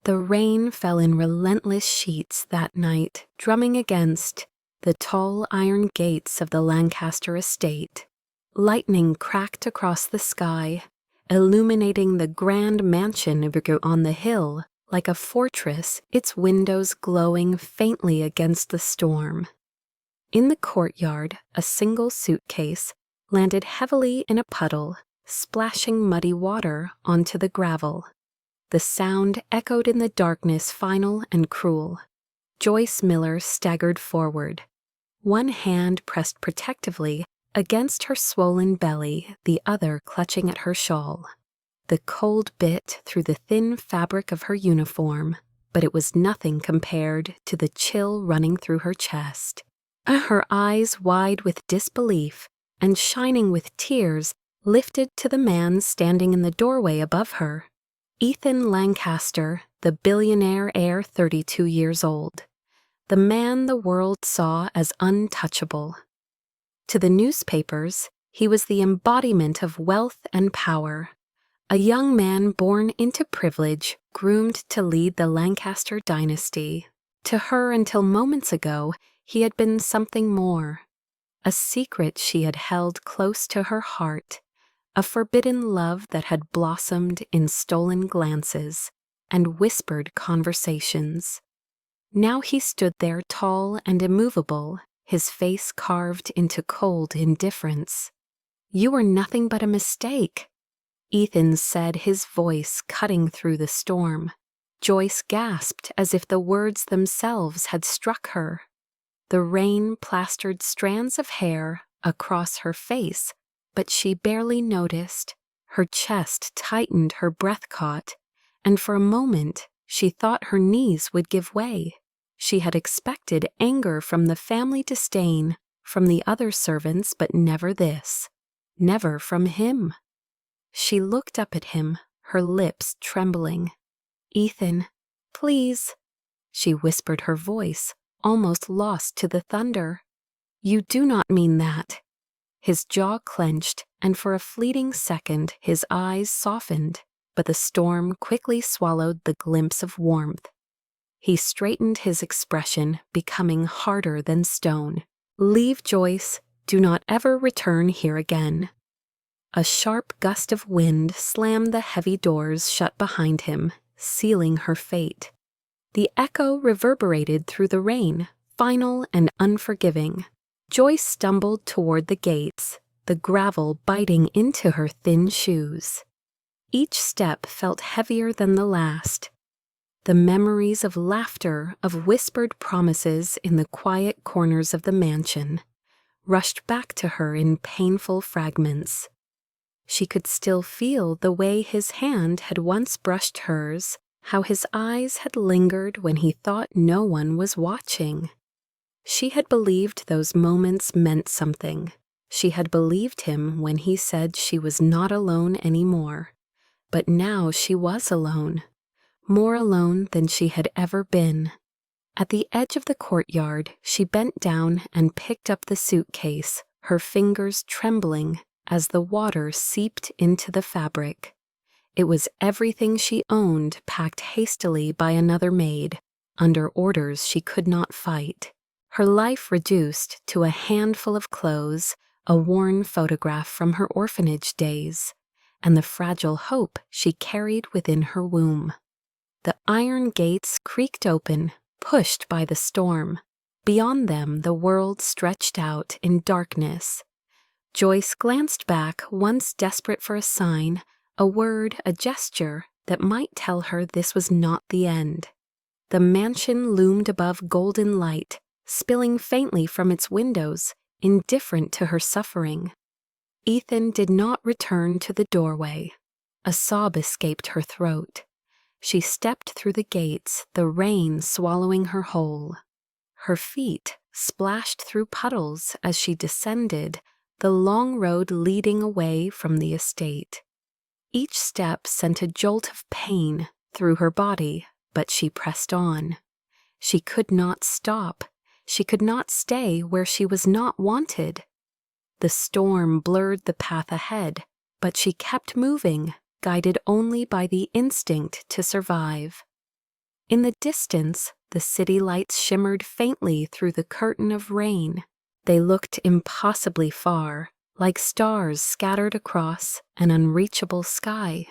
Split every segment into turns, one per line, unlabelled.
The rain fell in relentless sheets that night, drumming against the tall iron gates of the Lancaster estate. Lightning cracked across the sky, illuminating the grand mansion on the hill like a fortress, its windows glowing faintly against the storm. In the courtyard, a single suitcase landed heavily in a puddle, splashing muddy water onto the gravel. The sound echoed in the darkness, final and cruel. Joyce Miller staggered forward, one hand pressed protectively against her swollen belly, the other clutching at her shawl. The cold bit through the thin fabric of her uniform, but it was nothing compared to the chill running through her chest. Her eyes, wide with disbelief and shining with tears, lifted to the man standing in the doorway above her. Ethan Lancaster, the billionaire heir, 32 years old. The man the world saw as untouchable. To the newspapers, he was the embodiment of wealth and power. A young man born into privilege, groomed to lead the Lancaster dynasty. To her, until moments ago, he had been something more. A secret she had held close to her heart. A forbidden love that had blossomed in stolen glances and whispered conversations. Now he stood there tall and immovable, his face carved into cold indifference. "You were nothing but a mistake," Ethan said, his voice cutting through the storm. Joyce gasped as if the words themselves had struck her. The rain plastered strands of hair across her face, but she barely noticed. Her chest tightened, her breath caught, and for a moment she thought her knees would give way. She had expected anger from the family disdain, from the other servants, but never this. Never from him. She looked up at him, her lips trembling. "Ethan, please," she whispered, her voice almost lost to the thunder. "You do not mean that." His jaw clenched, and for a fleeting second his eyes softened, but the storm quickly swallowed the glimpse of warmth. He straightened his expression, becoming harder than stone. "Leave, Joyce. Do not ever return here again." A sharp gust of wind slammed the heavy doors shut behind him, sealing her fate. The echo reverberated through the rain, final and unforgiving. Joyce stumbled toward the gates, the gravel biting into her thin shoes. Each step felt heavier than the last. The memories of laughter, of whispered promises in the quiet corners of the mansion, rushed back to her in painful fragments. She could still feel the way his hand had once brushed hers, how his eyes had lingered when he thought no one was watching. She had believed those moments meant something. She had believed him when he said she was not alone anymore. But now she was alone, more alone than she had ever been. At the edge of the courtyard, she bent down and picked up the suitcase, her fingers trembling as the water seeped into the fabric. It was everything she owned, packed hastily by another maid, under orders she could not fight. Her life reduced to a handful of clothes, a worn photograph from her orphanage days, and the fragile hope she carried within her womb. The iron gates creaked open, pushed by the storm. Beyond them, the world stretched out in darkness. Joyce glanced back, once desperate for a sign, a word, a gesture that might tell her this was not the end. The mansion loomed above golden light, spilling faintly from its windows, indifferent to her suffering. Ethan did not return to the doorway. A sob escaped her throat. She stepped through the gates, the rain swallowing her whole. Her feet splashed through puddles as she descended the long road leading away from the estate. Each step sent a jolt of pain through her body, but she pressed on. She could not stop. She could not stay where she was not wanted. The storm blurred the path ahead, but she kept moving, guided only by the instinct to survive. In the distance, the city lights shimmered faintly through the curtain of rain. They looked impossibly far, like stars scattered across an unreachable sky.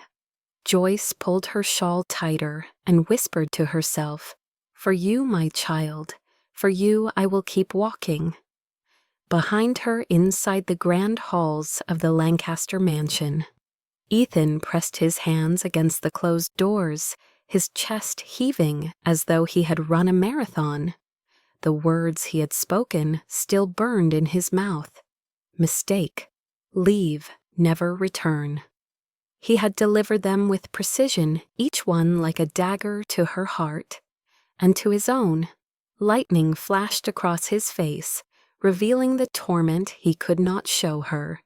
Joyce pulled her shawl tighter and whispered to herself, "For you, my child, for you I will keep walking." Behind her, inside the grand halls of the Lancaster mansion, Ethan pressed his hands against the closed doors, his chest heaving as though he had run a marathon. The words he had spoken still burned in his mouth. Mistake. Leave. Never return. He had delivered them with precision, each one like a dagger to her heart. And to his own, lightning flashed across his face, revealing the torment he could not show her.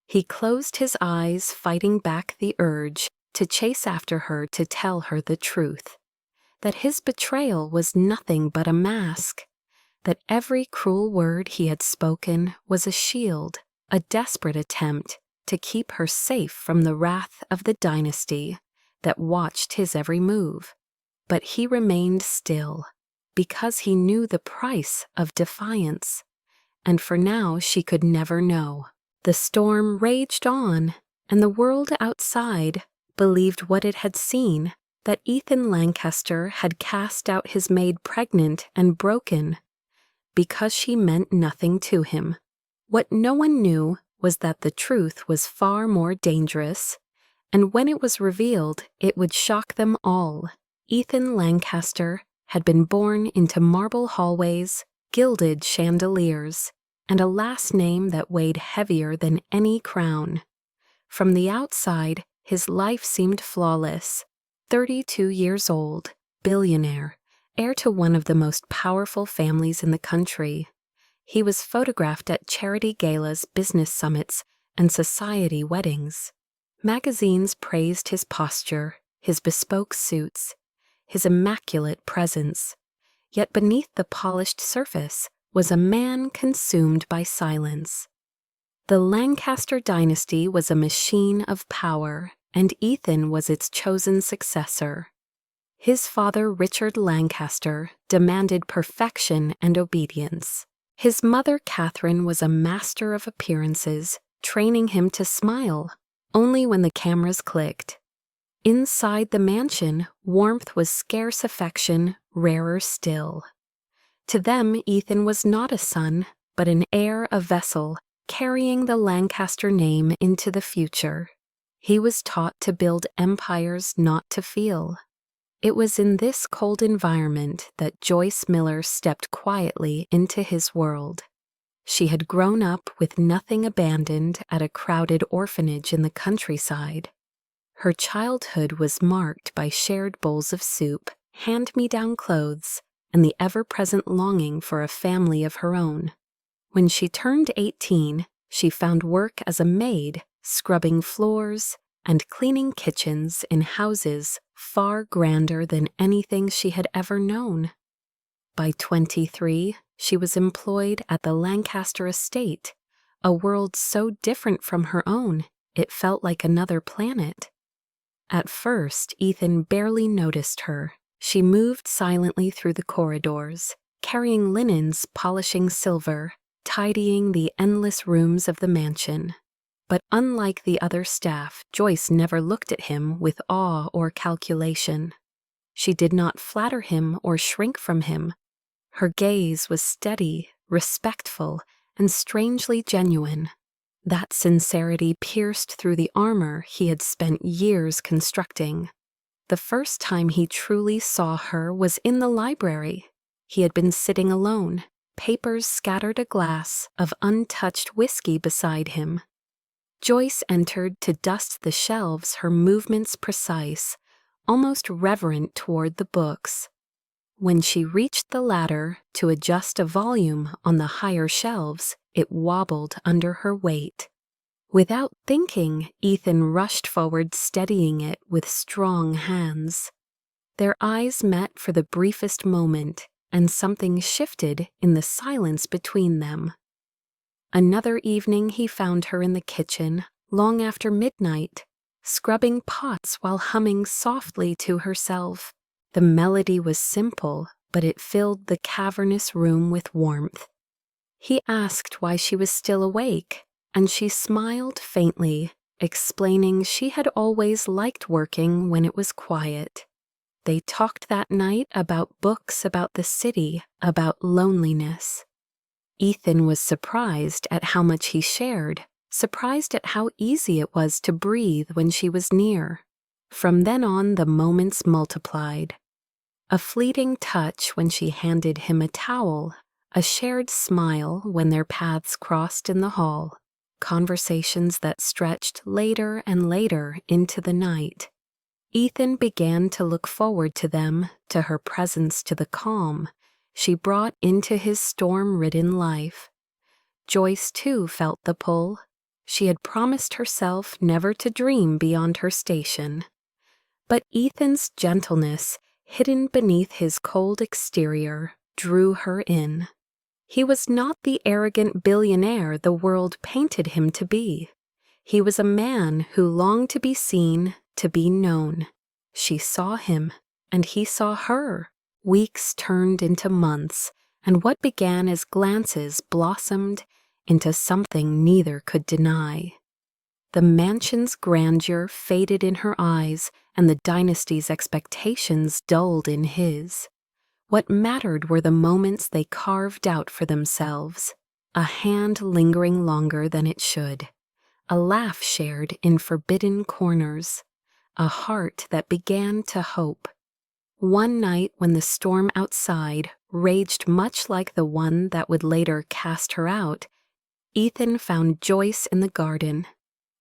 He closed his eyes, fighting back the urge to chase after her to tell her the truth. That his betrayal was nothing but a mask. That every cruel word he had spoken was a shield, a desperate attempt to keep her safe from the wrath of the dynasty that watched his every move. But he remained still, because he knew the price of defiance. And for now she could never know. The storm raged on, and the world outside believed what it had seen, that Ethan Lancaster had cast out his maid pregnant and broken, because she meant nothing to him. What no one knew was that the truth was far more dangerous, and when it was revealed, it would shock them all. Ethan Lancaster had been born into marble hallways, gilded chandeliers, and a last name that weighed heavier than any crown. From the outside, his life seemed flawless. 32 years old, billionaire, heir to one of the most powerful families in the country. He was photographed at charity galas, business summits, and society weddings. Magazines praised his posture, his bespoke suits, his immaculate presence. Yet beneath the polished surface was a man consumed by silence. The Lancaster dynasty was a machine of power, and Ethan was its chosen successor. His father, Richard Lancaster, demanded perfection and obedience. His mother, Catherine, was a master of appearances, training him to smile only when the cameras clicked. Inside the mansion, warmth was scarce, affection rarer still. To them, Ethan was not a son, but an heir, a vessel, carrying the Lancaster name into the future. He was taught to build empires, not to feel. It was in this cold environment that Joyce Miller stepped quietly into his world. She had grown up with nothing, abandoned at a crowded orphanage in the countryside. Her childhood was marked by shared bowls of soup, hand-me-down clothes, and the ever-present longing for a family of her own. When she turned 18, she found work as a maid, scrubbing floors and cleaning kitchens in houses far grander than anything she had ever known. By 23, she was employed at the Lancaster estate, a world so different from her own, it felt like another planet. At first, Ethan barely noticed her. She moved silently through the corridors, carrying linens, polishing silver, tidying the endless rooms of the mansion. But unlike the other staff, Joyce never looked at him with awe or calculation. She did not flatter him or shrink from him. Her gaze was steady, respectful, and strangely genuine. That sincerity pierced through the armor he had spent years constructing. The first time he truly saw her was in the library. He had been sitting alone, papers scattered, a glass of untouched whiskey beside him. Joyce entered to dust the shelves, her movements precise, almost reverent toward the books. When she reached the ladder to adjust a volume on the higher shelves, it wobbled under her weight. Without thinking, Ethan rushed forward, steadying it with strong hands. Their eyes met for the briefest moment, and something shifted in the silence between them. Another evening he found her in the kitchen, long after midnight, scrubbing pots while humming softly to herself. The melody was simple, but it filled the cavernous room with warmth. He asked why she was still awake, and she smiled faintly, explaining she had always liked working when it was quiet. They talked that night about books about the city, about loneliness. Ethan was surprised at how much he shared, surprised at how easy it was to breathe when she was near. From then on, the moments multiplied. A fleeting touch when she handed him a towel, a shared smile when their paths crossed in the hall, conversations that stretched later and later into the night. Ethan began to look forward to them, to her presence, to the calm she brought into his storm-ridden life. Joyce, too, felt the pull. She had promised herself never to dream beyond her station. But Ethan's gentleness, hidden beneath his cold exterior, drew her in. He was not the arrogant billionaire the world painted him to be. He was a man who longed to be seen, to be known. She saw him, and he saw her. Weeks turned into months, and what began as glances blossomed into something neither could deny. The mansion's grandeur faded in her eyes, and the dynasty's expectations dulled in his. What mattered were the moments they carved out for themselves, a hand lingering longer than it should, a laugh shared in forbidden corners, a heart that began to hope. One night when the storm outside raged much like the one that would later cast her out, Ethan found Joyce in the garden.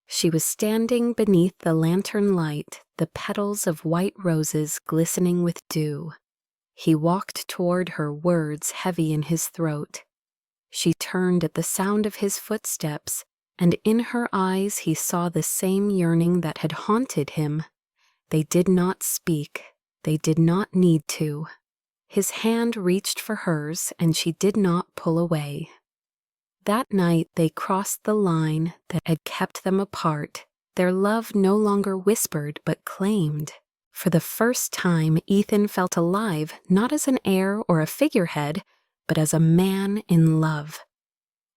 She was standing beneath the lantern light, the petals of white roses glistening with dew. He walked toward her, words heavy in his throat. She turned at the sound of his footsteps, and in her eyes he saw the same yearning that had haunted him. They did not speak. They did not need to. His hand reached for hers, and she did not pull away. That night they crossed the line that had kept them apart. Their love no longer whispered but claimed. For the first time, Ethan felt alive, not as an heir or a figurehead, but as a man in love.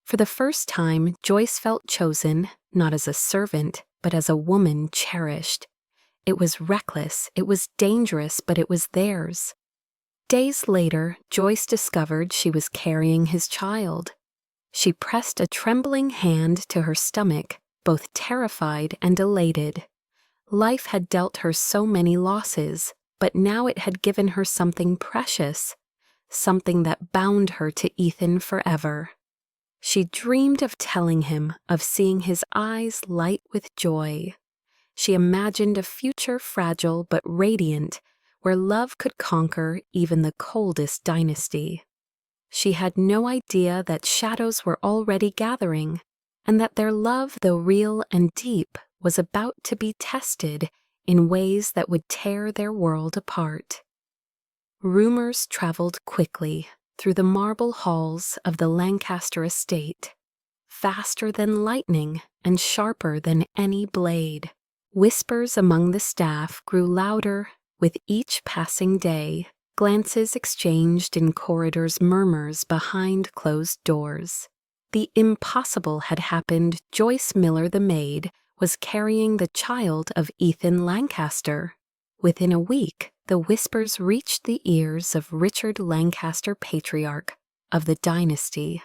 For the first time, Joyce felt chosen, not as a servant, but as a woman cherished. It was reckless, it was dangerous, but it was theirs. Days later, Joyce discovered she was carrying his child. She pressed a trembling hand to her stomach, both terrified and elated. Life had dealt her so many losses, but now it had given her something precious, something that bound her to Ethan forever. She dreamed of telling him, of seeing his eyes light with joy. She imagined a future fragile but radiant, where love could conquer even the coldest dynasty. She had no idea that shadows were already gathering, and that their love, though real and deep, was about to be tested in ways that would tear their world apart. Rumors traveled quickly through the marble halls of the Lancaster estate, faster than lightning and sharper than any blade. Whispers among the staff grew louder with each passing day, glances exchanged in corridors, murmurs behind closed doors. The impossible had happened. Joyce Miller, the maid, was carrying the child of Ethan Lancaster. Within a week, the whispers reached the ears of Richard Lancaster, patriarch of the dynasty,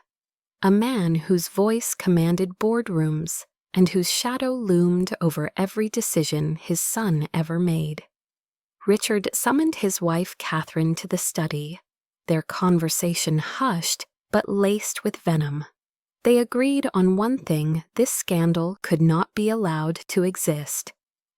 a man whose voice commanded boardrooms and whose shadow loomed over every decision his son ever made. Richard summoned his wife Catherine to the study, their conversation hushed but laced with venom. They agreed on one thing: this scandal could not be allowed to exist.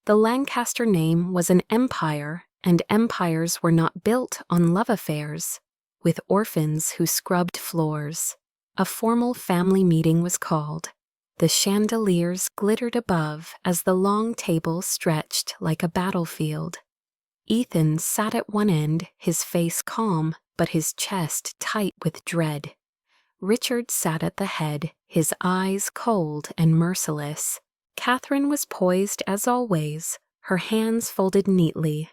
The Lancaster name was an empire, and empires were not built on love affairs, with orphans who scrubbed floors. A formal family meeting was called. The chandeliers glittered above as the long table stretched like a battlefield. Ethan sat at one end, his face calm, but his chest tight with dread. Richard sat at the head, his eyes cold and merciless. Catherine was poised as always, her hands folded neatly.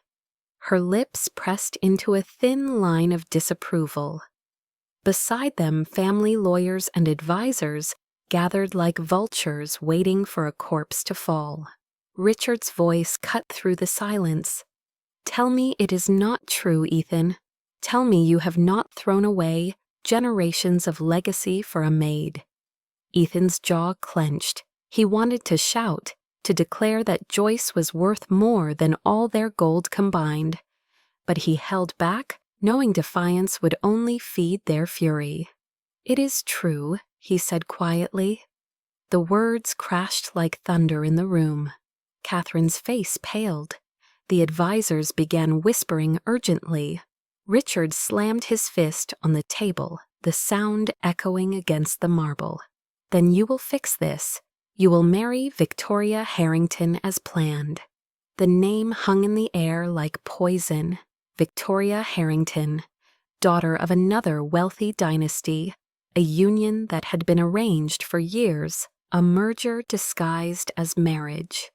her lips pressed into a thin line of disapproval. Beside them, family lawyers and advisors gathered like vultures waiting for a corpse to fall. Richard's voice cut through the silence. "Tell me it is not true, Ethan. Tell me you have not thrown away generations of legacy for a maid." Ethan's jaw clenched. He wanted to shout, to declare that Joyce was worth more than all their gold combined. But he held back, knowing defiance would only feed their fury. "It is true," he said quietly. The words crashed like thunder in the room. Catherine's face paled. The advisors began whispering urgently. Richard slammed his fist on the table, the sound echoing against the marble. "Then you will fix this. You will marry Victoria Harrington as planned." The name hung in the air like poison. Victoria Harrington, daughter of another wealthy dynasty, a union that had been arranged for years, a merger disguised as marriage.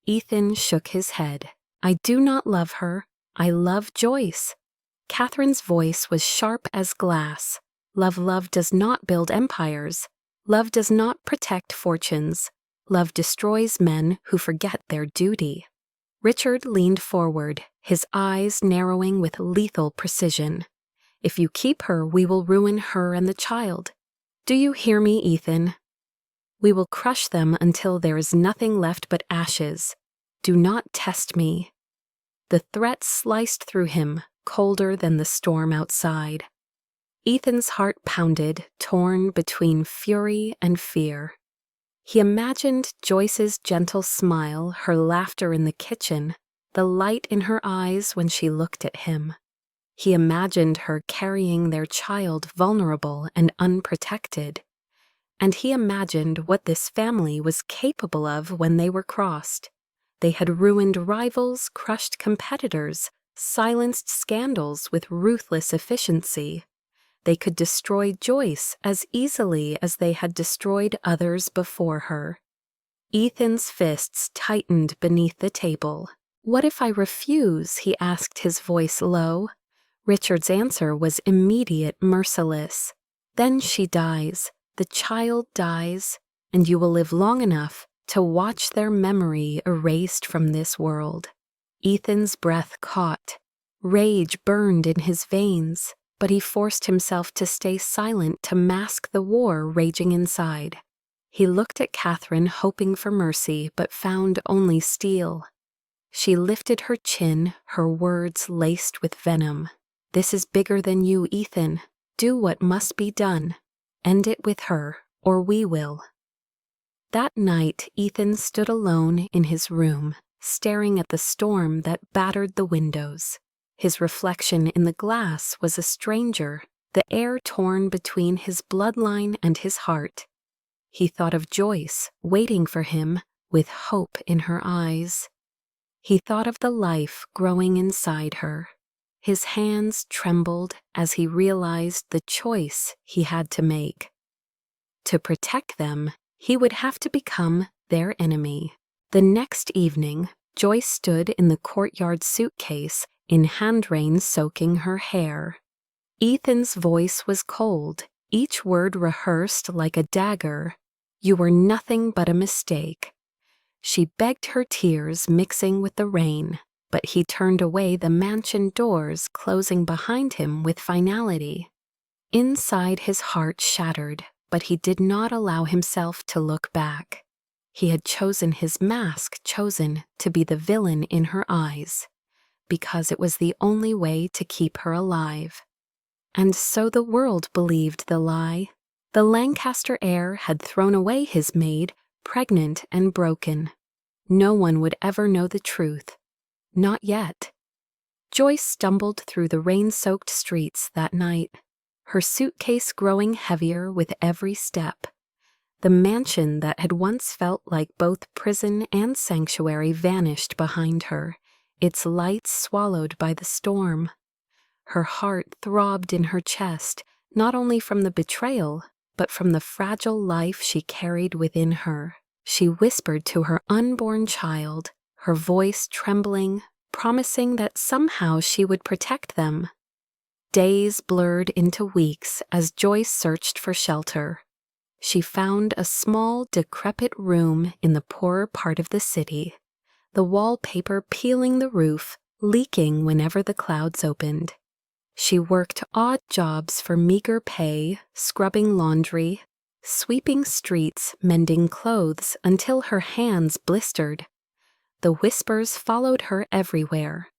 Ethan shook his head. "I do not love her. I love Joyce." Catherine's voice was sharp as glass. Love does not build empires. Love does not protect fortunes. Love destroys men who forget their duty. Richard leaned forward, his eyes narrowing with lethal precision. "If you keep her, we will ruin her and the child. Do you hear me, Ethan? We will crush them until there is nothing left but ashes. Do not test me." The threat sliced through him, colder than the storm outside. Ethan's heart pounded, torn between fury and fear. He imagined Joyce's gentle smile, her laughter in the kitchen, the light in her eyes when she looked at him. He imagined her carrying their child vulnerable and unprotected. And he imagined what this family was capable of when they were crossed. They had ruined rivals, crushed competitors, silenced scandals with ruthless efficiency. They could destroy Joyce as easily as they had destroyed others before her. Ethan's fists tightened beneath the table. "What if I refuse?" he asked, his voice low. Richard's answer was immediate, merciless. "Then she dies, the child dies, and you will live long enough to watch their memory erased from this world." Ethan's breath caught. Rage burned in his veins, but he forced himself to stay silent to mask the war raging inside. He looked at Catherine, hoping for mercy, but found only steel. She lifted her chin, her words laced with venom. "This is bigger than you, Ethan. Do what must be done. End it with her, or we will." That night, Ethan stood alone in his room, staring at the storm that battered the windows. His reflection in the glass was a stranger, the air torn between his bloodline and his heart. He thought of Joyce, waiting for him, with hope in her eyes. He thought of the life growing inside her. His hands trembled as he realized the choice he had to make. To protect them, he would have to become their enemy. The next evening, Joyce stood in the courtyard suitcase, in handrain soaking her hair. Ethan's voice was cold, each word rehearsed like a dagger. "You were nothing but a mistake." She begged, her tears mixing with the rain, but he turned away, the mansion doors closing behind him with finality. Inside, his heart shattered, but he did not allow himself to look back. He had chosen his mask, chosen to be the villain in her eyes, because it was the only way to keep her alive. And so the world believed the lie. The Lancaster heir had thrown away his maid, pregnant and broken. No one would ever know the truth. Not yet. Joyce stumbled through the rain-soaked streets that night, her suitcase growing heavier with every step. The mansion that had once felt like both prison and sanctuary vanished behind her, its lights swallowed by the storm. Her heart throbbed in her chest, not only from the betrayal, but from the fragile life she carried within her. She whispered to her unborn child, her voice trembling, promising that somehow she would protect them. Days blurred into weeks as Joyce searched for shelter. She found a small, decrepit room in the poorer part of the city, the wallpaper peeling the roof, leaking whenever the clouds opened. She worked odd jobs for meager pay, scrubbing laundry, sweeping streets, mending clothes until her hands blistered. The whispers followed her everywhere.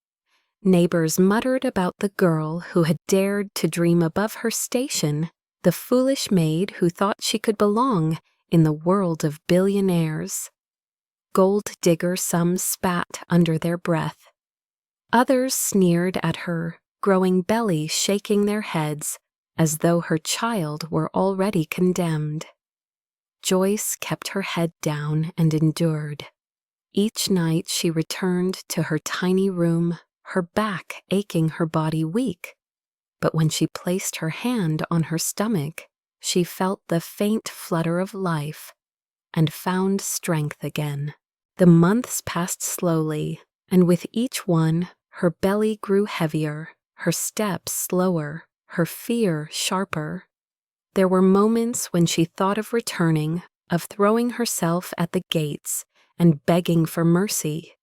Neighbors muttered about the girl who had dared to dream above her station, the foolish maid who thought she could belong in the world of billionaires. Gold digger some spat under their breath. Others sneered at her, growing belly shaking their heads as though her child were already condemned. Joyce kept her head down and endured. Each night she returned to her tiny room, her back aching, her body weak. But when she placed her hand on her stomach, she felt the faint flutter of life and found strength again. The months passed slowly, and with each one, her belly grew heavier, her steps slower, her fear sharper. There were moments when she thought of returning, of throwing herself at the gates and begging for mercy.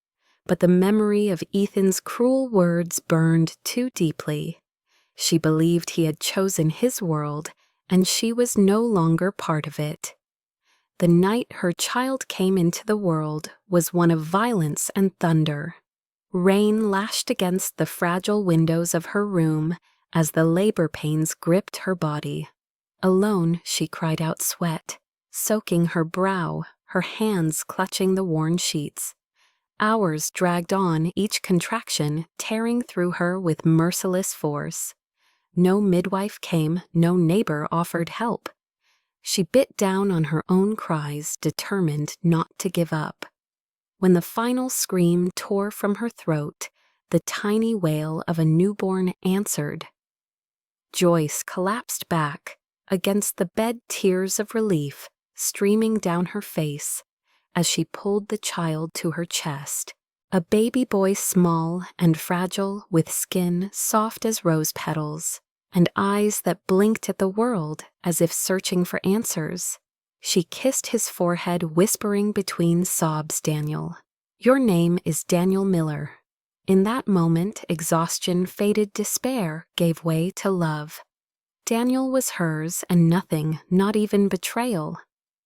But the memory of Ethan's cruel words burned too deeply. She believed he had chosen his world, and she was no longer part of it. The night her child came into the world was one of violence and thunder. Rain lashed against the fragile windows of her room as the labor pains gripped her body. Alone, she cried out sweat, soaking her brow, her hands clutching the worn sheets. Hours dragged on, each contraction tearing through her with merciless force. No midwife came, no neighbor offered help. She bit down on her own cries, determined not to give up. When the final scream tore from her throat, the tiny wail of a newborn answered. Joyce collapsed back against the bed, tears of relief streaming down her face as she pulled the child to her chest. A baby boy, small and fragile, with skin soft as rose petals, and eyes that blinked at the world as if searching for answers. She kissed his forehead, whispering between sobs, "Daniel, your name is Daniel Miller." In that moment, exhaustion faded, despair gave way to love. Daniel was hers, and nothing, not even betrayal,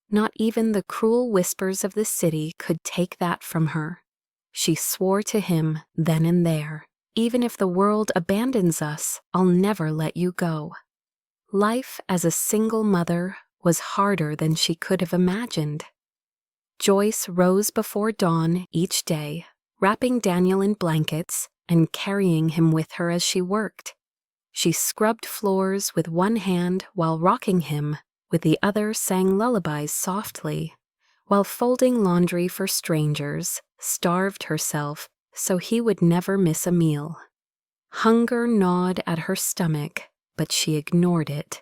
not even the cruel whispers of the city, could take that from her. She swore to him then and there, "Even if the world abandons us, I'll never let you go." Life as a single mother was harder than she could have imagined. Joyce rose before dawn each day, wrapping Daniel in blankets and carrying him with her as she worked. She scrubbed floors with one hand while rocking him, with the other sang lullabies softly, while folding laundry for strangers, starved herself so he would never miss a meal. Hunger gnawed at her stomach, but she ignored it.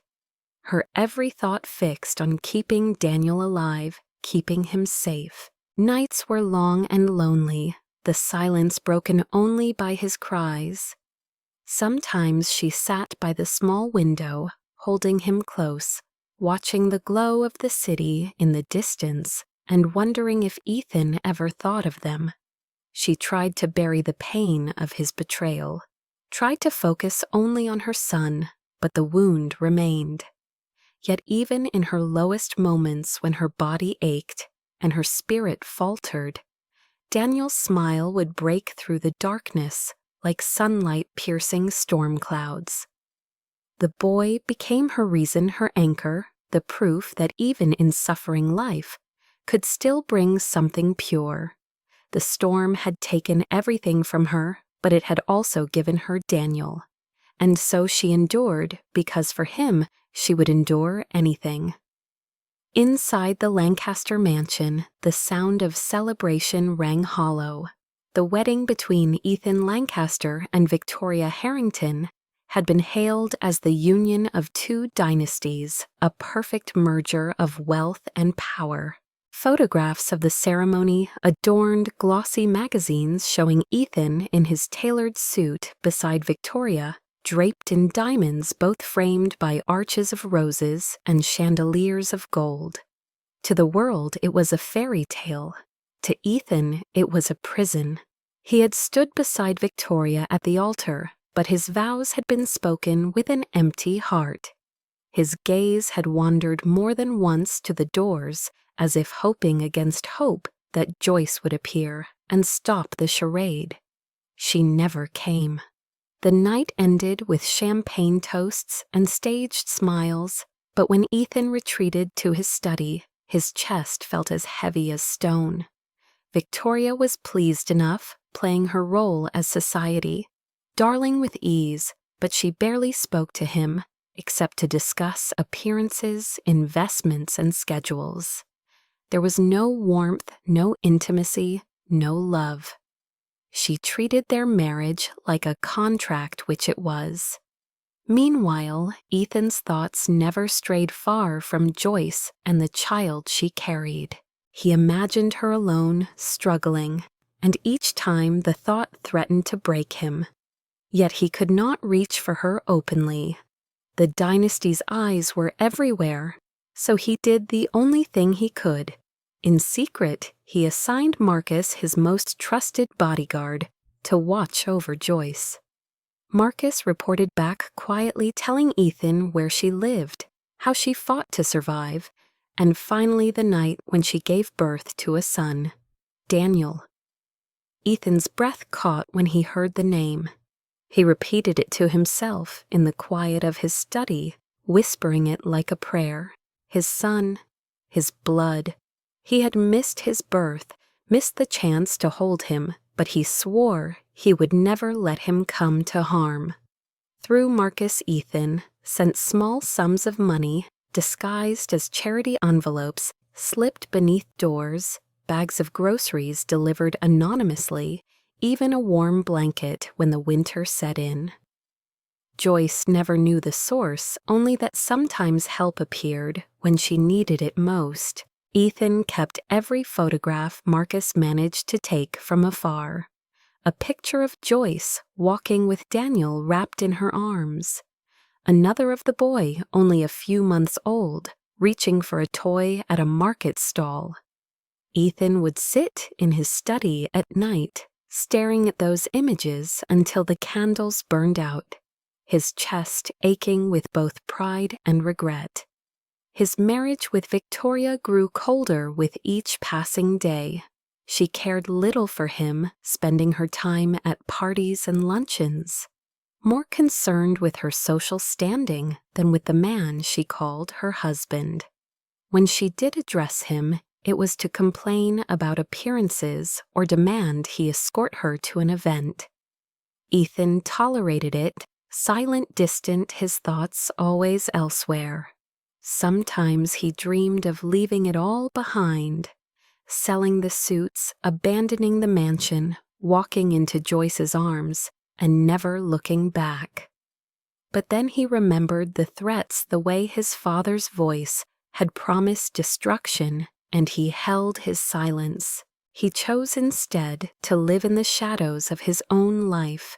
Her every thought fixed on keeping Daniel alive, keeping him safe. Nights were long and lonely, the silence broken only by his cries. Sometimes she sat by the small window, holding him close, watching the glow of the city in the distance and wondering if Ethan ever thought of them. She tried to bury the pain of his betrayal, tried to focus only on her son, but the wound remained. Yet even in her lowest moments, when her body ached and her spirit faltered, Daniel's smile would break through the darkness like sunlight piercing storm clouds. The boy became her reason, her anchor, the proof that even in suffering life could still bring something pure. The storm had taken everything from her, but it had also given her Daniel. And so she endured, because for him she would endure anything. Inside the Lancaster mansion, the sound of celebration rang hollow. The wedding between Ethan Lancaster and Victoria Harrington had been hailed as the union of two dynasties, a perfect merger of wealth and power. Photographs of the ceremony adorned glossy magazines showing Ethan in his tailored suit beside Victoria, draped in diamonds both framed by arches of roses and chandeliers of gold. To the world, it was a fairy tale. To Ethan, it was a prison. He had stood beside Victoria at the altar, but his vows had been spoken with an empty heart. His gaze had wandered more than once to the doors, as if hoping against hope that Joyce would appear and stop the charade. She never came. The night ended with champagne toasts and staged smiles, but when Ethan retreated to his study, his chest felt as heavy as stone. Victoria was pleased enough, playing her role as society, darling with ease, but she barely spoke to him, except to discuss appearances, investments, and schedules. There was no warmth, no intimacy, no love. She treated their marriage like a contract, which it was. Meanwhile, Ethan's thoughts never strayed far from Joyce and the child she carried. He imagined her alone, struggling, and each time the thought threatened to break him. Yet he could not reach for her openly. The dynasty's eyes were everywhere, so he did the only thing he could. In secret, he assigned Marcus his most trusted bodyguard to watch over Joyce. Marcus reported back quietly, telling Ethan where she lived, how she fought to survive, and finally the night when she gave birth to a son, Daniel. Ethan's breath caught when he heard the name. He repeated it to himself in the quiet of his study, whispering it like a prayer. His son, his blood. He had missed his birth, missed the chance to hold him, but he swore he would never let him come to harm. Through Marcus, Ethan sent small sums of money, disguised as charity envelopes, slipped beneath doors, bags of groceries delivered anonymously, even a warm blanket when the winter set in. Joyce never knew the source, only that sometimes help appeared when she needed it most. Ethan kept every photograph Marcus managed to take from afar. A picture of Joyce walking with Daniel wrapped in her arms. Another of the boy, only a few months old, reaching for a toy at a market stall. Ethan would sit in his study at night, staring at those images until the candles burned out, his chest aching with both pride and regret. His marriage with Victoria grew colder with each passing day. She cared little for him, spending her time at parties and luncheons, more concerned with her social standing than with the man she called her husband. When she did address him, it was to complain about appearances or demand he escort her to an event. Ethan tolerated it, silent, distant, his thoughts always elsewhere. Sometimes he dreamed of leaving it all behind, selling the suits, abandoning the mansion, walking into Joyce's arms, and never looking back. But then he remembered the threats, the way his father's voice had promised destruction, and he held his silence. He chose instead to live in the shadows of his own life,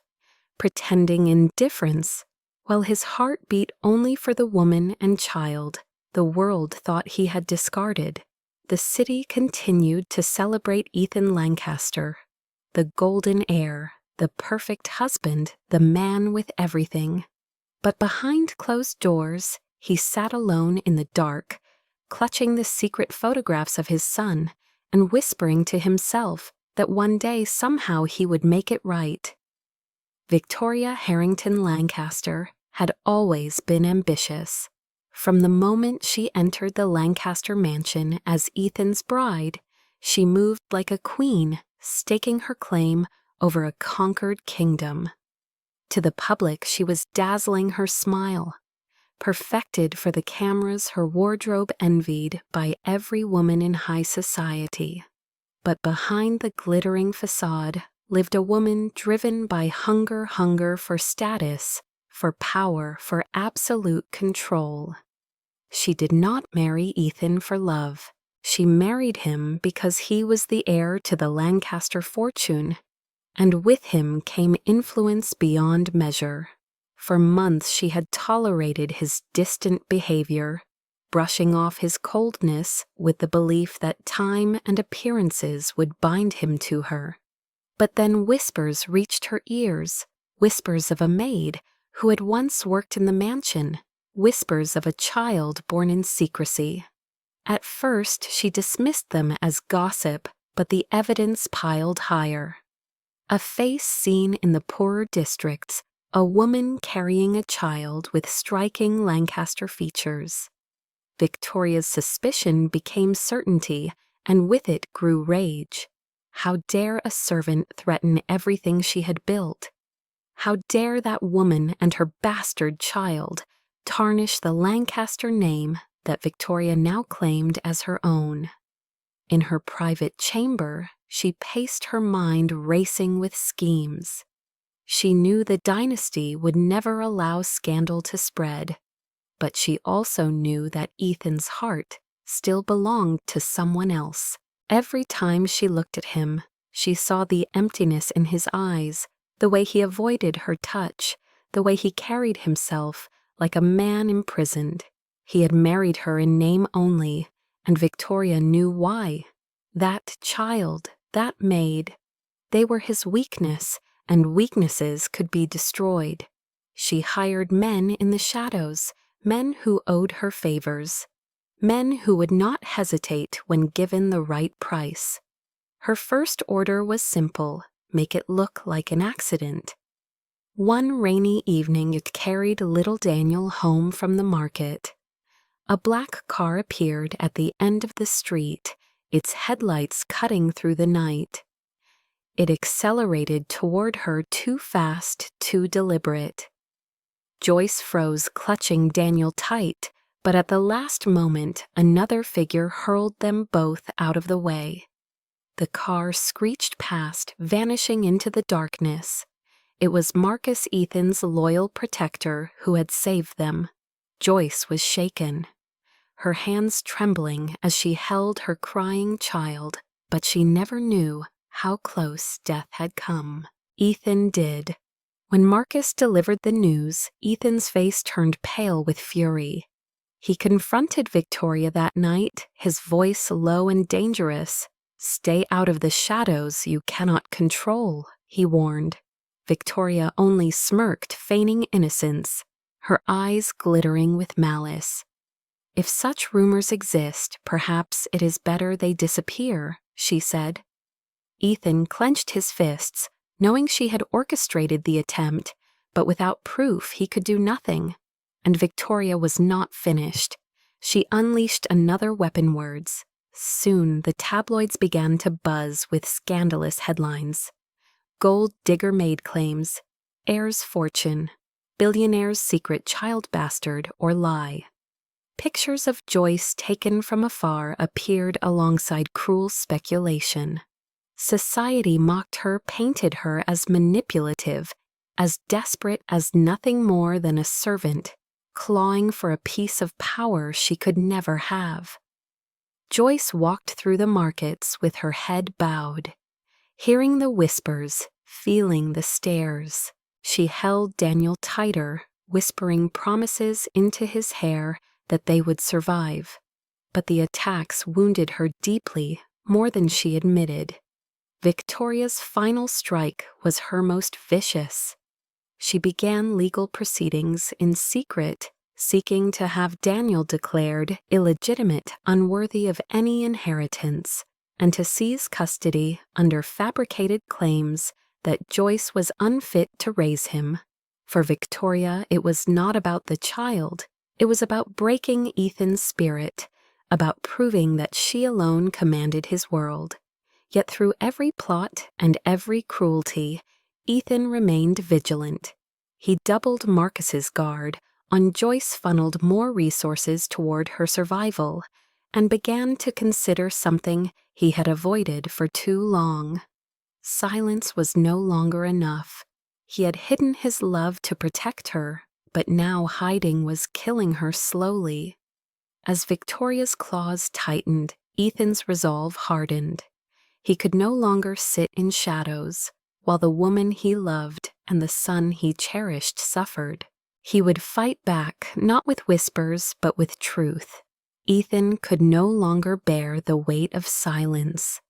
pretending indifference, while his heart beat only for the woman and child the world thought he had discarded. The city continued to celebrate Ethan Lancaster, the golden heir, the perfect husband, the man with everything. But behind closed doors, he sat alone in the dark, clutching the secret photographs of his son and whispering to himself that one day somehow he would make it right. Victoria Harrington Lancaster had always been ambitious. From the moment she entered the Lancaster mansion as Ethan's bride, she moved like a queen, staking her claim over a conquered kingdom. To the public, she was dazzling her smile, perfected for the cameras, her wardrobe envied by every woman in high society. But behind the glittering facade lived a woman driven by hunger for status, for power, for absolute control. She did not marry Ethan for love. She married him because he was the heir to the Lancaster fortune, and with him came influence beyond measure. For months she had tolerated his distant behavior, brushing off his coldness with the belief that time and appearances would bind him to her. But then whispers reached her ears, whispers of a maid who had once worked in the mansion, whispers of a child born in secrecy. At first she dismissed them as gossip, but the evidence piled higher. A face seen in the poorer districts, a woman carrying a child with striking Lancaster features. Victoria's suspicion became certainty, and with it grew rage. How dare a servant threaten everything she had built? How dare that woman and her bastard child tarnish the Lancaster name that Victoria now claimed as her own? In her private chamber, she paced her mind racing with schemes. She knew the dynasty would never allow scandal to spread, but she also knew that Ethan's heart still belonged to someone else. Every time she looked at him, she saw the emptiness in his eyes, the way he avoided her touch, the way he carried himself like a man imprisoned. He had married her in name only, and Victoria knew why. That child, that maid, they were his weakness, and weaknesses could be destroyed. She hired men in the shadows, men who owed her favors, men who would not hesitate when given the right price. Her first order was simple: make it look like an accident. One rainy evening it carried little Daniel home from the market. A black car appeared at the end of the street, its headlights cutting through the night. It accelerated toward her too fast, too deliberate. Joyce froze, clutching Daniel tight, but at the last moment another figure hurled them both out of the way. The car screeched past, vanishing into the darkness. It was Marcus Ethan's loyal protector who had saved them. Joyce was shaken, her hands trembling as she held her crying child, but she never knew how close death had come. Ethan did. When Marcus delivered the news, Ethan's face turned pale with fury. He confronted Victoria that night, his voice low and dangerous. "Stay out of the shadows you cannot control," he warned. Victoria only smirked, feigning innocence, her eyes glittering with malice. "If such rumors exist, perhaps it is better they disappear," she said. Ethan clenched his fists, knowing she had orchestrated the attempt, but without proof he could do nothing. And Victoria was not finished. She unleashed another weapon words. Soon the tabloids began to buzz with scandalous headlines. Gold digger maid claims, heir's fortune, billionaire's secret child bastard or lie. Pictures of Joyce taken from afar appeared alongside cruel speculation. Society mocked her, painted her as manipulative, as desperate as nothing more than a servant, clawing for a piece of power she could never have. Joyce walked through the markets with her head bowed, hearing the whispers, feeling the stares. She held Daniel tighter, whispering promises into his hair that they would survive. But the attacks wounded her deeply, more than she admitted. Victoria's final strike was her most vicious. She began legal proceedings in secret, seeking to have Daniel declared illegitimate, unworthy of any inheritance, and to seize custody under fabricated claims that Joyce was unfit to raise him. For Victoria, it was not about the child. It was about breaking Ethan's spirit, about proving that she alone commanded his world. Yet through every plot and every cruelty, Ethan remained vigilant. He doubled Marcus's guard, on Joyce funneled more resources toward her survival, and began to consider something he had avoided for too long. Silence was no longer enough. He had hidden his love to protect her, but now hiding was killing her slowly. As Victoria's claws tightened, Ethan's resolve hardened. He could no longer sit in shadows, while the woman he loved and the son he cherished suffered. He would fight back, not with whispers, but with truth. Ethan could no longer bear the weight of silence.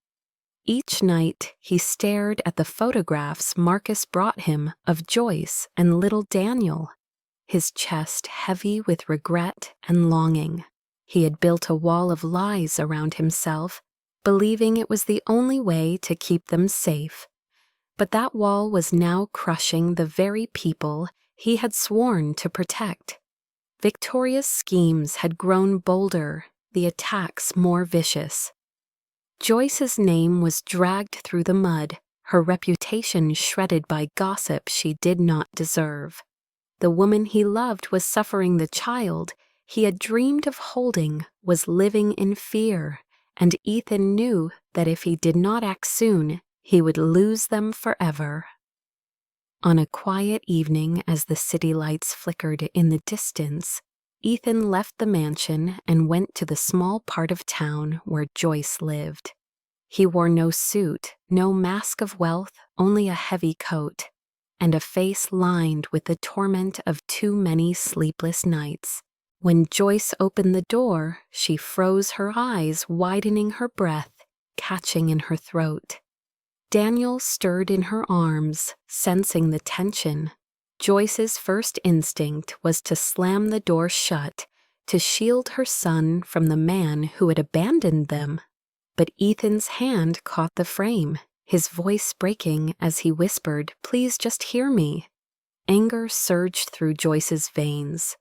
Each night, he stared at the photographs Marcus brought him of Joyce and little Daniel, his chest heavy with regret and longing. He had built a wall of lies around himself, believing it was the only way to keep them safe. But that wall was now crushing the very people he had sworn to protect. Victoria's schemes had grown bolder, the attacks more vicious. Joyce's name was dragged through the mud, her reputation shredded by gossip she did not deserve. The woman he loved was suffering. The child he had dreamed of holding was living in fear, and Ethan knew that if he did not act soon, he would lose them forever. On a quiet evening, as the city lights flickered in the distance, Ethan left the mansion and went to the small part of town where Joyce lived. He wore no suit, no mask of wealth, only a heavy coat, and a face lined with the torment of too many sleepless nights. When Joyce opened the door, she froze her eyes, widening her breath, catching in her throat. Daniel stirred in her arms, sensing the tension. Joyce's first instinct was to slam the door shut, to shield her son from the man who had abandoned them. But Ethan's hand caught the frame, his voice breaking as he whispered, "Please just hear me." Anger surged through Joyce's veins,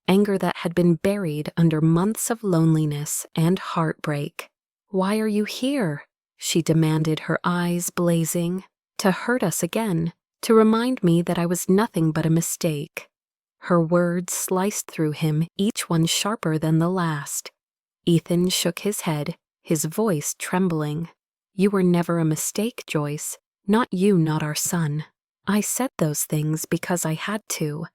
anger that had been buried under months of loneliness and heartbreak. "Why are you here?" she demanded, her eyes blazing. "To hurt us again, to remind me that I was nothing but a mistake." Her words sliced through him, each one sharper than the last. Ethan shook his head, his voice trembling. "You were never a mistake, Joyce. Not you, not our son. I said those things because I had to.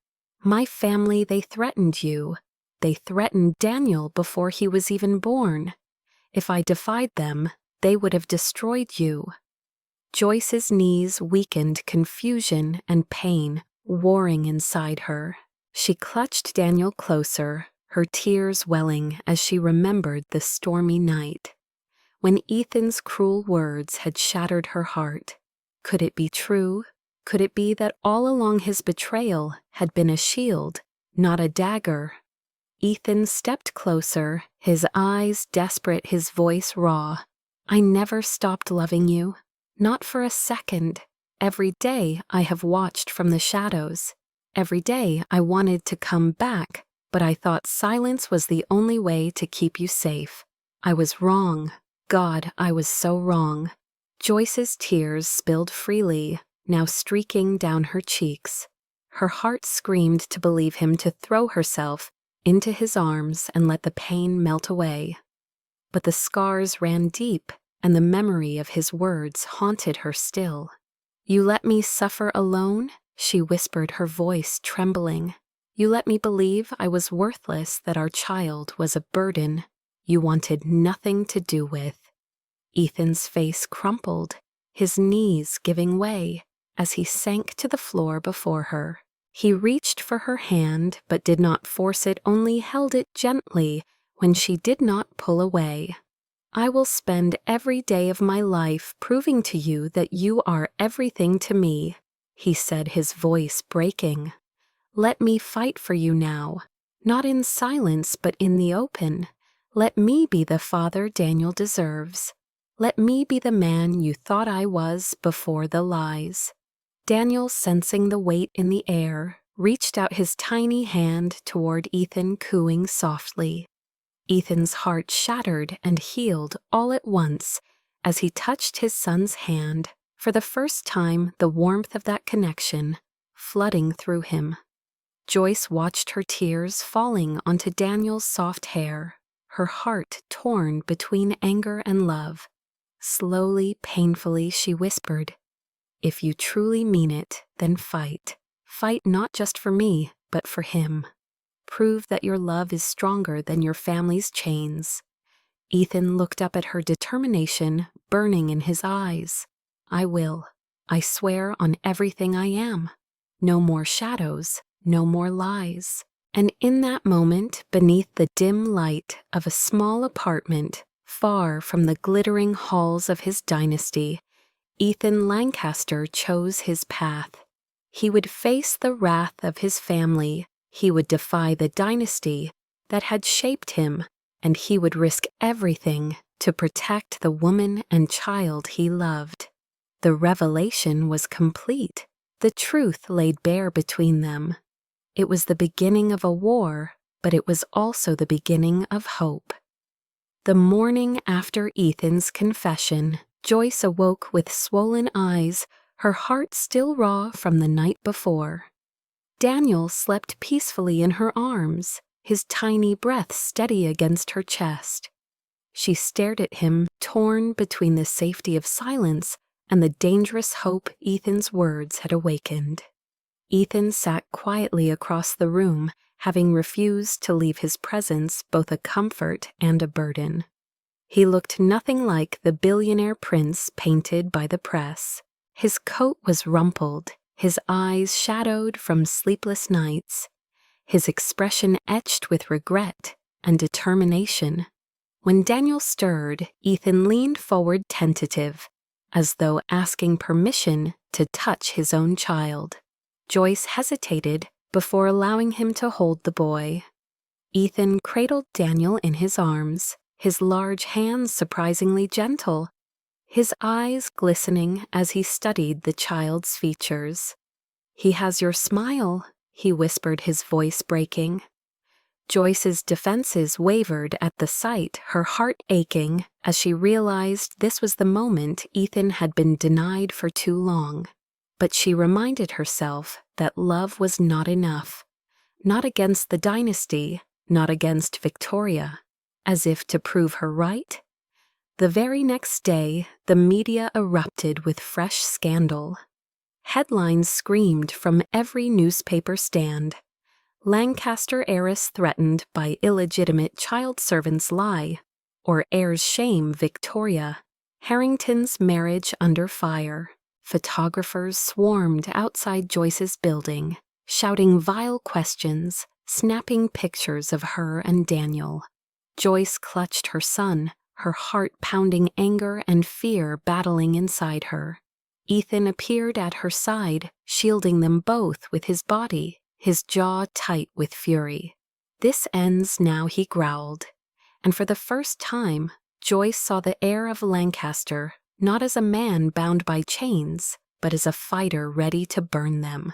My family, they threatened you. They threatened Daniel before he was even born. If I defied them, they would have destroyed you." Joyce's knees weakened, confusion and pain warring inside her. She clutched Daniel closer, her tears welling as she remembered the stormy night. When Ethan's cruel words had shattered her heart, could it be true? Could it be that all along his betrayal had been a shield, not a dagger? Ethan stepped closer, his eyes desperate, his voice raw. "I never stopped loving you, not for a second. Every day I have watched from the shadows. Every day I wanted to come back, but I thought silence was the only way to keep you safe. I was wrong. God, I was so wrong." Joyce's tears spilled freely, now streaking down her cheeks. Her heart screamed to believe him, to throw herself into his arms and let the pain melt away. But the scars ran deep, and the memory of his words haunted her still. "You let me suffer alone?" she whispered, her voice trembling. "You let me believe I was worthless, that our child was a burden you wanted nothing to do with." Ethan's face crumpled, his knees giving way, as he sank to the floor before her. He reached for her hand, but did not force it, only held it gently when she did not pull away. "I will spend every day of my life proving to you that you are everything to me," he said, his voice breaking. "Let me fight for you now, not in silence but in the open. Let me be the father Daniel deserves. Let me be the man you thought I was before the lies." Daniel, sensing the weight in the air, reached out his tiny hand toward Ethan, cooing softly. Ethan's heart shattered and healed all at once as he touched his son's hand, for the first time the warmth of that connection flooding through him. Joyce watched her tears falling onto Daniel's soft hair, her heart torn between anger and love. Slowly, painfully, she whispered, "If you truly mean it, then fight. Fight not just for me, but for him. Prove that your love is stronger than your family's chains." Ethan looked up at her determination burning in his eyes. "I will. I swear on everything I am. No more shadows, no more lies." And in that moment, beneath the dim light of a small apartment, far from the glittering halls of his dynasty, Ethan Lancaster chose his path. He would face the wrath of his family, he would defy the dynasty that had shaped him, and he would risk everything to protect the woman and child he loved. The revelation was complete. The truth laid bare between them. It was the beginning of a war, but it was also the beginning of hope. The morning after Ethan's confession, Joyce awoke with swollen eyes, her heart still raw from the night before. Daniel slept peacefully in her arms, his tiny breath steady against her chest. She stared at him, torn between the safety of silence and the dangerous hope Ethan's words had awakened. Ethan sat quietly across the room, having refused to leave his presence both a comfort and a burden. He looked nothing like the billionaire prince painted by the press. His coat was rumpled, his eyes shadowed from sleepless nights, his expression etched with regret and determination. When Daniel stirred, Ethan leaned forward tentative, as though asking permission to touch his own child. Joyce hesitated before allowing him to hold the boy. Ethan cradled Daniel in his arms, his large hands surprisingly gentle, his eyes glistening as he studied the child's features. "He has your smile," he whispered, his voice breaking. Joyce's defenses wavered at the sight, her heart aching as she realized this was the moment Ethan had been denied for too long. But she reminded herself that love was not enough, not against the dynasty, not against Victoria. As if to prove her right, the very next day the media erupted with fresh scandal. Headlines screamed from every newspaper stand. Lancaster heiress threatened by illegitimate child servants lie, or heirs shame Victoria. Harrington's marriage under fire. Photographers swarmed outside Joyce's building, shouting vile questions, snapping pictures of her and Daniel. Joyce clutched her son, her heart pounding, anger and fear battling inside her. Ethan appeared at her side, shielding them both with his body, his jaw tight with fury. "This ends now," he growled, and for the first time, Joyce saw the heir of Lancaster not as a man bound by chains, but as a fighter ready to burn them.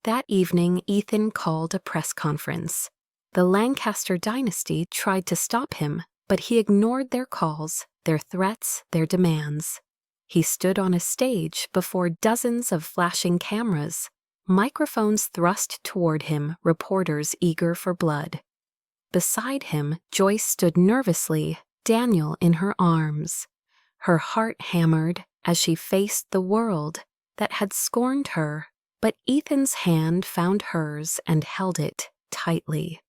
That evening, Ethan called a press conference. The Lancaster dynasty tried to stop him, but he ignored their calls, their threats, their demands. He stood on a stage before dozens of flashing cameras, microphones thrust toward him, reporters eager for blood. Beside him, Joyce stood nervously, Daniel in her arms. Her heart hammered as she faced the world that had scorned her, but Ethan's hand found hers and held it tightly.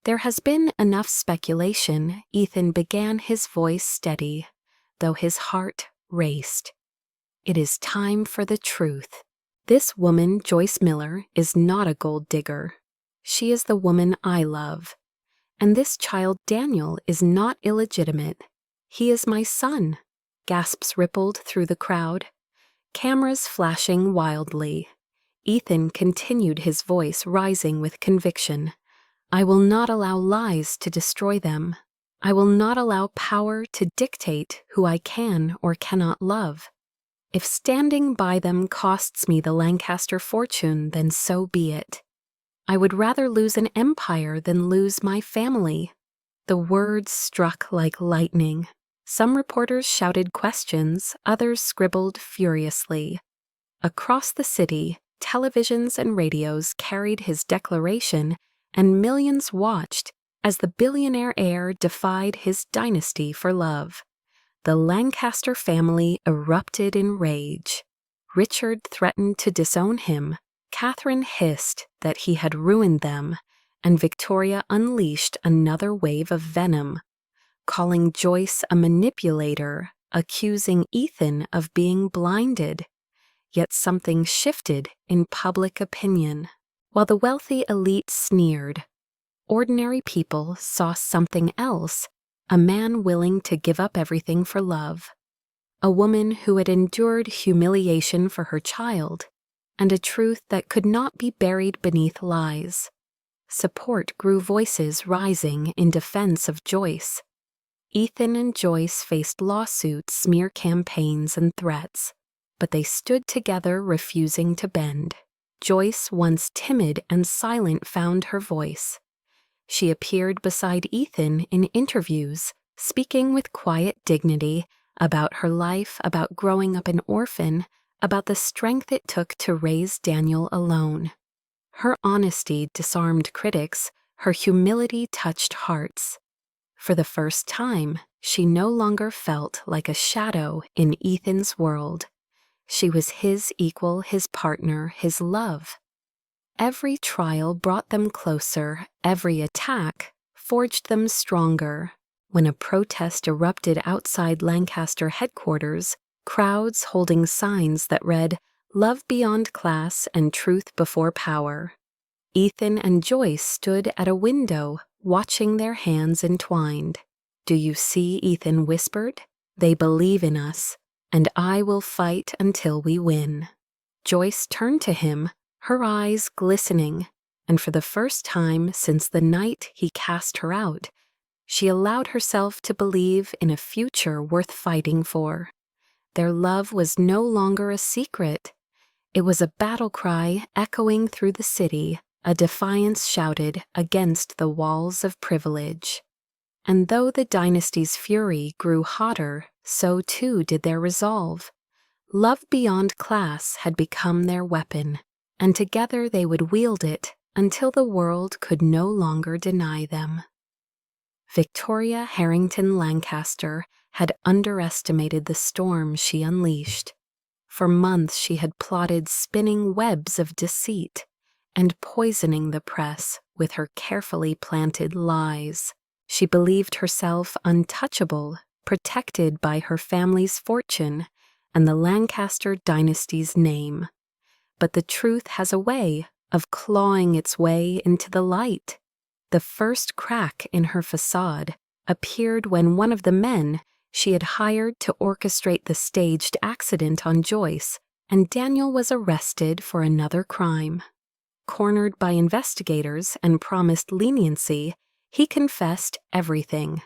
"There has been enough speculation," Ethan began, his voice steady, though his heart raced. "It is time for the truth. This woman, Joyce Miller, is not a gold digger. She is the woman I love. And this child, Daniel, is not illegitimate. He is my son." Gasps rippled through the crowd, cameras flashing wildly. Ethan continued, his voice rising with conviction. "I will not allow lies to destroy them. I will not allow power to dictate who I can or cannot love. If standing by them costs me the Lancaster fortune, then so be it. I would rather lose an empire than lose my family." The words struck like lightning. Some reporters shouted questions, others scribbled furiously. Across the city, televisions and radios carried his declaration, and millions watched as the billionaire heir defied his dynasty for love. The Lancaster family erupted in rage. Richard threatened to disown him. Catherine hissed that he had ruined them, and Victoria unleashed another wave of venom. calling Joyce a manipulator, accusing Ethan of being blinded. Yet something shifted in public opinion. While the wealthy elite sneered, ordinary people saw something else, a man willing to give up everything for love, a woman who had endured humiliation for her child, and a truth that could not be buried beneath lies. Support grew, voices rising in defense of Joyce. Ethan and Joyce faced lawsuits, smear campaigns, and threats, but they stood together, refusing to bend. Joyce, once timid and silent, found her voice. She appeared beside Ethan in interviews, speaking with quiet dignity about her life, about growing up an orphan, about the strength it took to raise Daniel alone. Her honesty disarmed critics, her humility touched hearts. For the first time, she no longer felt like a shadow in Ethan's world. She was his equal, his partner, his love. Every trial brought them closer, every attack forged them stronger. When a protest erupted outside Lancaster headquarters, crowds holding signs that read, "Love beyond class and truth before power," Ethan and Joyce stood at a window, watching their hands entwined. "Do you see?" Ethan whispered. "They believe in us, and I will fight until we win." Joyce turned to him, her eyes glistening, and for the first time since the night he cast her out, she allowed herself to believe in a future worth fighting for. Their love was no longer a secret. It was a battle cry echoing through the city, a defiance shouted against the walls of privilege. And though the dynasty's fury grew hotter, so too did their resolve. Love beyond class had become their weapon, and together they would wield it until the world could no longer deny them. Victoria Harrington Lancaster had underestimated the storm she unleashed. For months she had plotted, spinning webs of deceit and poisoning the press with her carefully planted lies. She believed herself untouchable, protected by her family's fortune and the Lancaster dynasty's name. But the truth has a way of clawing its way into the light. The first crack in her facade appeared when one of the men she had hired to orchestrate the staged accident on Joyce, and Daniel was arrested for another crime. Cornered by investigators and promised leniency, he confessed everything.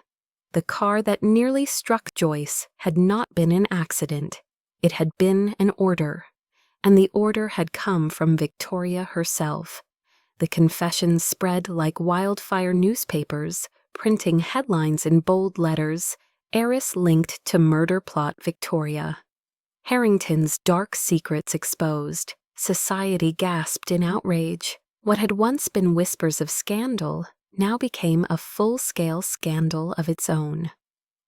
The car that nearly struck Joyce had not been an accident. It had been an order, and the order had come from Victoria herself. The confession spread like wildfire newspapers, printing headlines in bold letters, "Heiress linked to murder plot Victoria." Harrington's dark secrets exposed. Society gasped in outrage. What had once been whispers of scandal now became a full-scale scandal of its own.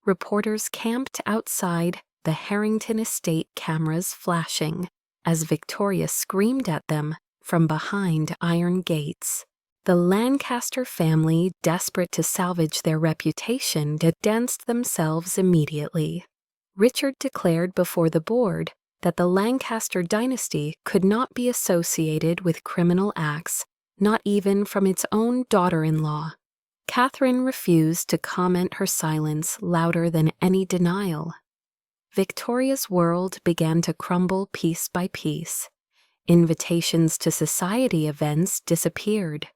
Reporters camped outside the Harrington estate, cameras flashing, as Victoria screamed at them from behind iron gates. The Lancaster family, desperate to salvage their reputation, distanced themselves immediately. Richard declared before the board that the Lancaster dynasty could not be associated with criminal acts, not even from its own daughter-in-law. Catherine refused to comment, her silence louder than any denial. Victoria's world began to crumble piece by piece. Invitations to society events disappeared.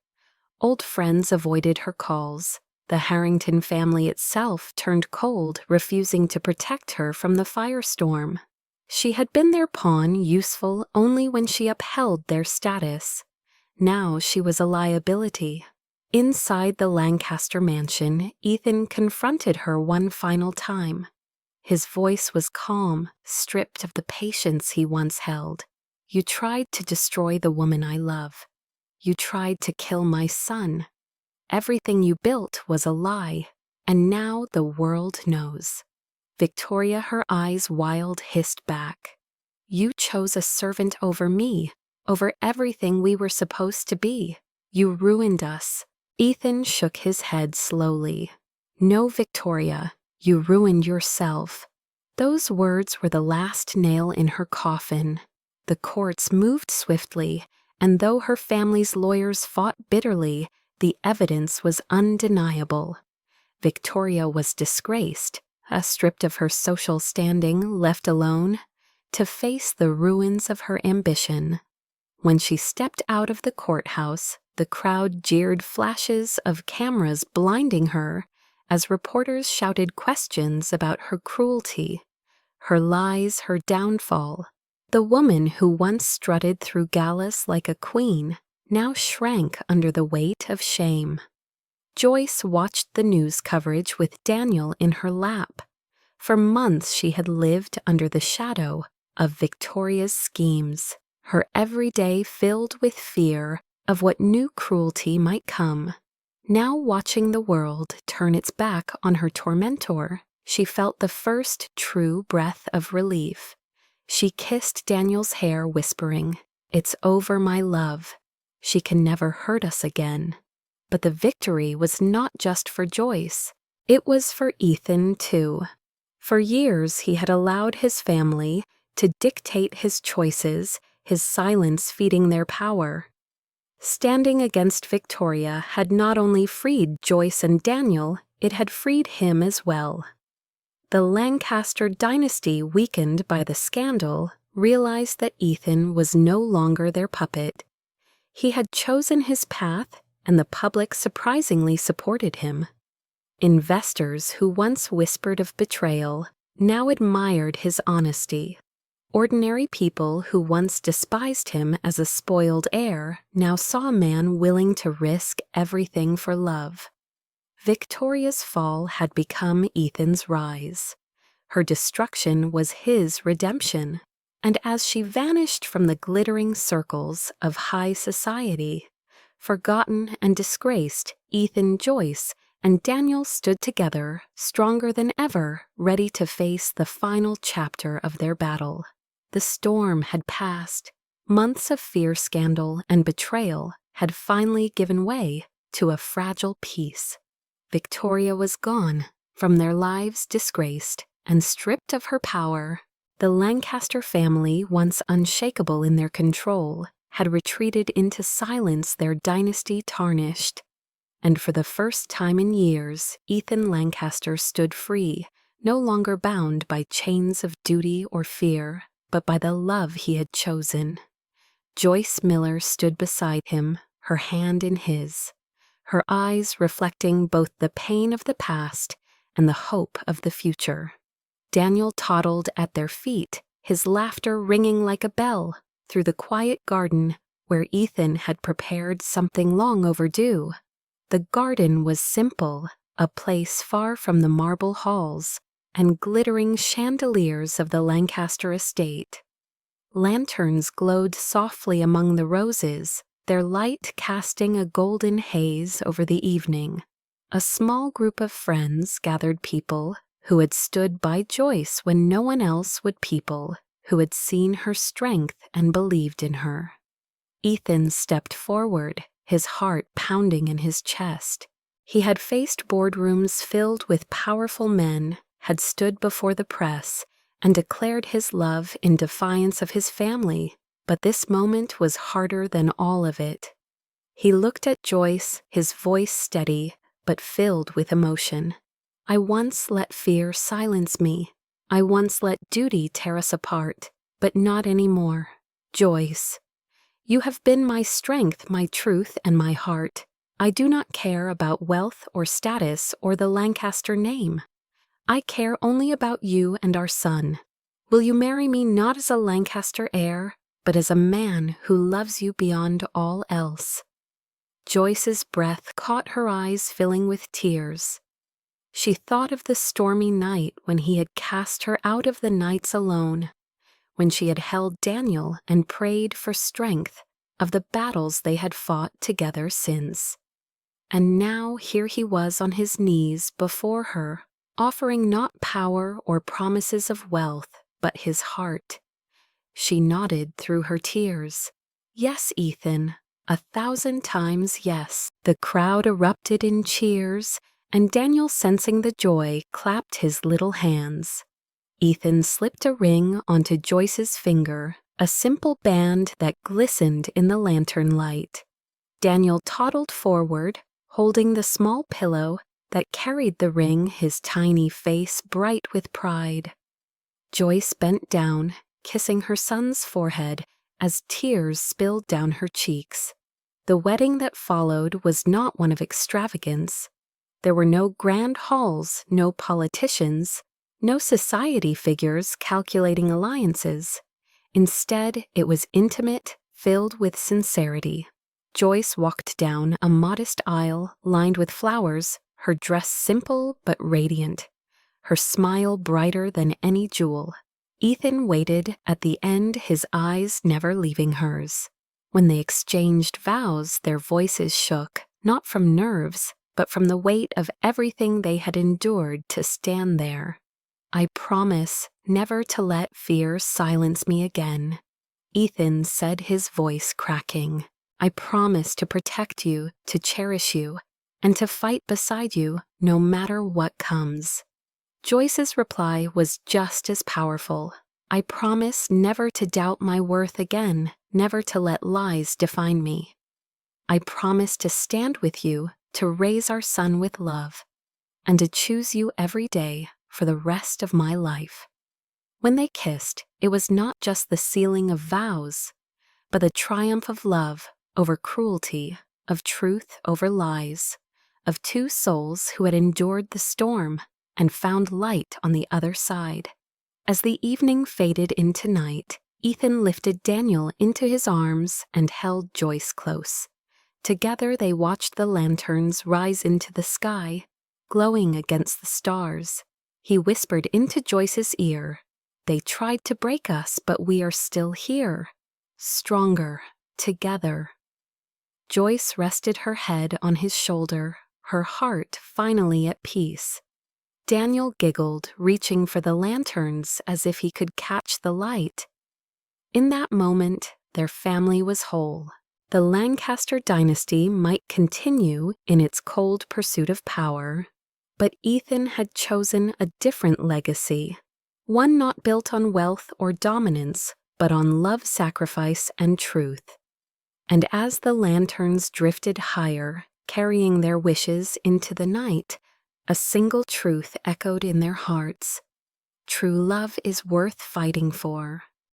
Old friends avoided her calls. The Harrington family itself turned cold, refusing to protect her from the firestorm. She had been their pawn, useful only when she upheld their status. Now she was a liability. Inside the Lancaster mansion, Ethan confronted her one final time. His voice was calm, stripped of the patience he once held. "You tried to destroy the woman I love. You tried to kill my son. Everything you built was a lie, and now the world knows." Victoria, her eyes wild, hissed back. "You chose a servant over me, over everything we were supposed to be. You ruined us." Ethan shook his head slowly. "No, Victoria, you ruined yourself." Those words were the last nail in her coffin. The courts moved swiftly, and though her family's lawyers fought bitterly, the evidence was undeniable. Victoria was disgraced, stripped of her social standing, left alone, to face the ruins of her ambition. When she stepped out of the courthouse, the crowd jeered, flashes of cameras blinding her, as reporters shouted questions about her cruelty, her lies, her downfall. The woman who once strutted through galas like a queen now shrank under the weight of shame. Joyce watched the news coverage with Daniel in her lap. For months she had lived under the shadow of Victoria's schemes, her every day filled with fear of what new cruelty might come. Now, watching the world turn its back on her tormentor, she felt the first true breath of relief. She kissed Daniel's hair, whispering, "It's over, my love. She can never hurt us again." But the victory was not just for Joyce. It was for Ethan, too. For years, he had allowed his family to dictate his choices, his silence feeding their power. Standing against Victoria had not only freed Joyce and Daniel, it had freed him as well. The Lancaster dynasty, weakened by the scandal, realized that Ethan was no longer their puppet. He had chosen his path, and the public surprisingly supported him. Investors who once whispered of betrayal now admired his honesty. Ordinary people who once despised him as a spoiled heir now saw a man willing to risk everything for love. Victoria's fall had become Ethan's rise. Her destruction was his redemption, and as she vanished from the glittering circles of high society, forgotten and disgraced, Ethan, Joyce, and Daniel stood together, stronger than ever, ready to face the final chapter of their battle. The storm had passed. Months of fear, scandal, and betrayal had finally given way to a fragile peace. Victoria was gone, from their lives disgraced and stripped of her power. The Lancaster family, once unshakable in their control, had retreated into silence, their dynasty tarnished. And for the first time in years, Ethan Lancaster stood free, no longer bound by chains of duty or fear, but by the love he had chosen. Joyce Miller stood beside him, her hand in his, her eyes reflecting both the pain of the past and the hope of the future. Daniel toddled at their feet, his laughter ringing like a bell through the quiet garden where Ethan had prepared something long overdue. The garden was simple, a place far from the marble halls and glittering chandeliers of the Lancaster estate. Lanterns glowed softly among the roses, their light casting a golden haze over the evening. A small group of friends gathered, people who had stood by Joyce when no one else would, people who had seen her strength and believed in her. Ethan stepped forward, his heart pounding in his chest. He had faced boardrooms filled with powerful men, had stood before the press, and declared his love in defiance of his family, but this moment was harder than all of it. He looked at Joyce, his voice steady, but filled with emotion. "I once let fear silence me. I once let duty tear us apart, but not anymore. Joyce, you have been my strength, my truth, and my heart. I do not care about wealth or status or the Lancaster name. I care only about you and our son. Will you marry me not as a Lancaster heir, but as a man who loves you beyond all else?" Joyce's breath caught her eyes, filling with tears. She thought of the stormy night when he had cast her out of the nights alone, when she had held Daniel and prayed for strength, of the battles they had fought together since. And now here he was on his knees before her, offering not power or promises of wealth, but his heart. She nodded through her tears. "Yes, Ethan, 1,000 times yes." The crowd erupted in cheers, and Daniel, sensing the joy, clapped his little hands. Ethan slipped a ring onto Joyce's finger, a simple band that glistened in the lantern light. Daniel toddled forward, holding the small pillow that carried the ring, his tiny face bright with pride. Joyce bent down, kissing her son's forehead as tears spilled down her cheeks. The wedding that followed was not one of extravagance. There were no grand halls, no politicians, no society figures calculating alliances. Instead, it was intimate, filled with sincerity. Joyce walked down a modest aisle lined with flowers, her dress simple but radiant, her smile brighter than any jewel. Ethan waited at the end, his eyes never leaving hers. When they exchanged vows, their voices shook, not from nerves, but from the weight of everything they had endured to stand there. "I promise never to let fear silence me again," Ethan said, his voice cracking. "I promise to protect you, to cherish you, and to fight beside you no matter what comes." Joyce's reply was just as powerful. "I promise never to doubt my worth again, never to let lies define me. I promise to stand with you, to raise our son with love, and to choose you every day for the rest of my life." When they kissed, it was not just the sealing of vows, but the triumph of love over cruelty, of truth over lies, of two souls who had endured the storm and found light on the other side. As the evening faded into night, Ethan lifted Daniel into his arms and held Joyce close. Together they watched the lanterns rise into the sky, glowing against the stars. He whispered into Joyce's ear, "They tried to break us, but we are still here, stronger, together." Joyce rested her head on his shoulder, her heart finally at peace. Daniel giggled, reaching for the lanterns as if he could catch the light. In that moment, their family was whole. The Lancaster dynasty might continue in its cold pursuit of power, but Ethan had chosen a different legacy, one not built on wealth or dominance, but on love, sacrifice, and truth. And as the lanterns drifted higher, carrying their wishes into the night, a single truth echoed in their hearts: true love is worth fighting for.